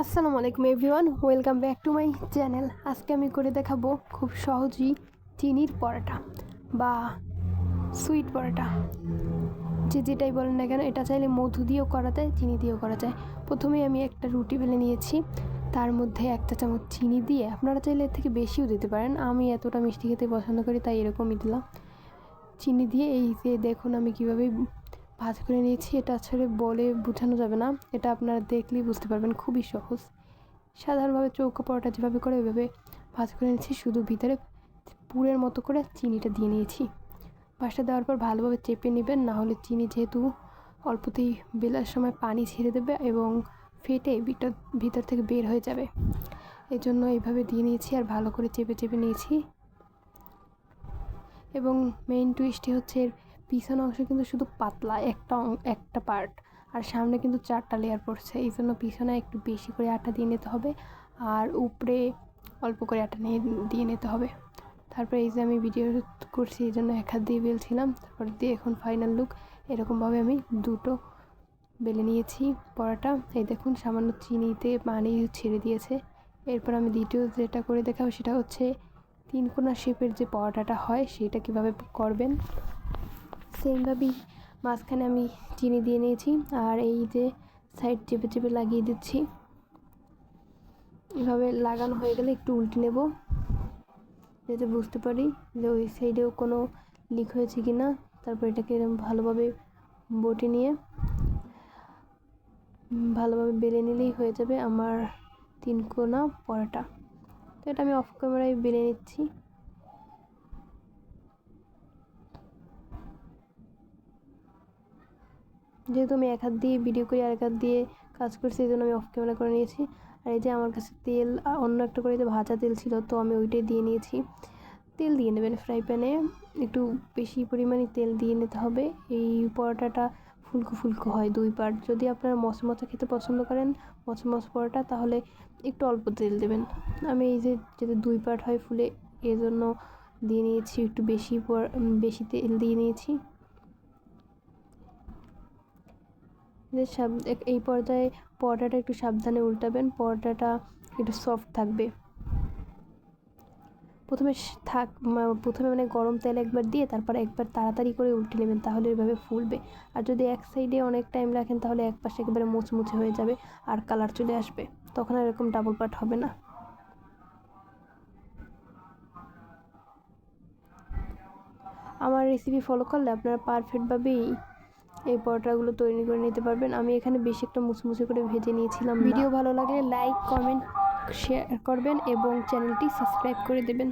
আসসালামু আলাইকুম everyone, welcome back to my channel. আজকে আমি করে দেখাবো খুব সহজেই চিনির পরোটা বা সুইট পরোটা, যেটাই বলেন না কেন। এটা চাইলে মধু দিয়েও করা যায়, চিনি দিয়েও করা যায়। প্রথমেই আমি একটা রুটি বেলে নিয়েছি, তার মধ্যে 1 চামচ চিনি দিয়ে, আপনারা চাইলে এর থেকে বেশিও দিতে পারেন। আমি এতটা মিষ্টি খেতে পছন্দ করি, তাই এরকমই দিলাম। চিনি দিয়ে এই যে দেখুন আমি কীভাবে ভাজ করে নিয়েছি। এটা আসলে বলে বোঝানো যাবে না, এটা আপনারা দেখলেই বুঝতে পারবেন, খুবই সহজ। সাধারণভাবে চৌকো পরোটা যেভাবে করে ওইভাবে ভাজ করে নিয়েছি, শুধু ভিতরে পুরের মতো করে চিনিটা দিয়ে নিয়েছি। ভাজটা দেওয়ার পর ভালোভাবে চেপে নেবেন, না হলে চিনি যেহেতু অল্পতেই বেলার সময় পানি ছেড়ে দেবে এবং ফেটে ভিতর থেকে বের হয়ে যাবে, এই জন্য এইভাবে দিয়ে নিয়েছি আর ভালো করে চেপে চেপে নিয়েছি। এবং মেইন টুইস্টই হচ্ছে এর পিছনের অংশ কিন্তু শুধু পাতলা একটা পার্ট, আর সামনে কিন্তু 4টা লেয়ার পড়ছে, এই জন্য পিছনে একটু বেশি করে আটা দিয়ে নিতে হবে আর উপরে অল্প করে আটা দিয়ে নিতে হবে। তারপরে এই যে আমি ভিডিও করছি, এই জন্য 1 হাত দিয়ে বেলছিলাম। তারপর দিয়ে এখন ফাইনাল লুক এরকমভাবে আমি 2টো বেলে নিয়েছি পরোটা। এই দেখুন সামান্য চিনিতে পানি ছেড়ে দিয়েছে। এরপর আমি দ্বিতীয় যেটা করে দেখাবো সেটা হচ্ছে 3 কোনা শেপের যে পরোটাটা হয় সেটা কিভাবে করবেন। সেমভাবেই মাঝখানে আমি চিনি দিয়ে নিয়েছি আর এই যে সাইড চেপে চেপে লাগিয়ে দিচ্ছি। এভাবে লাগানো হয়ে গেলে একটু উল্টে নেব, যাতে বুঝতে পারি যে ওই সাইডেও কোনো লিক হয়েছে কি না। তারপর এটাকে এরকম ভালোভাবে বটে নিয়ে ভালোভাবে বেলে নিলেই হয়ে যাবে আমার 3 কোনা পরোটা। তো এটা আমি অফ ক্যামেরায় বেলে নিচ্ছি। যেহেতু আমি 1 হাত দিয়ে ভিডিও করি আর 1 হাত দিয়ে কাজ করছি, এই জন্য আমি অফ ক্যামেরা করে নিয়েছি। আর এই যে আমার কাছে তেল অন্য একটা করে ভাজা তেল ছিল, তো আমি ওইটাই দিয়ে নিয়েছি। তেল দিয়ে নেবেন ফ্রাই প্যানে, একটু বেশি পরিমাণে তেল দিয়ে নিতে হবে। এই পরোটাটা ফুলকো ফুলকো হয় 2 পার্ট। যদি আপনারা মচমচা খেতে পছন্দ করেন, মচমচ পরোটা, তাহলে একটু অল্প তেল দেবেন। আমি এই যে যাতে 2 পার্ট হয় ফুলে, এজন্য দিয়ে নিয়েছি একটু বেশি তেল দিয়ে নিয়েছি। এই পর্যায়ে পরোটাটা একটু সাবধানে উল্টাবেন, পরোটাটা একটু সফট থাকবে। প্রথমে মানে গরম তেল একবার দিয়ে তারপর একবার তাড়াতাড়ি করে উল্টে নেবেন, তাহলে এভাবে ফুলবে। আর যদি এক সাইডে অনেক টাইম রাখেন, তাহলে এক পাশে একেবারে মুচমুচে হয়ে যাবে আর কালার চলে আসবে, তখন আর এরকম ডাবল পার্ট হবে না। আমার রেসিপি ফলো করলে আপনারা পারফেক্টভাবেই এই পরোটাগুলো তৈরি করে নিতে পারবেন। আমি এখানে বেশি একটা মুচমুচে করে ভেজে নিয়েছিলাম। ভিডিও ভালো লাগলে লাইক, কমেন্ট, শেয়ার করবেন এবং চ্যানেলটি সাবস্ক্রাইব করে দেবেন।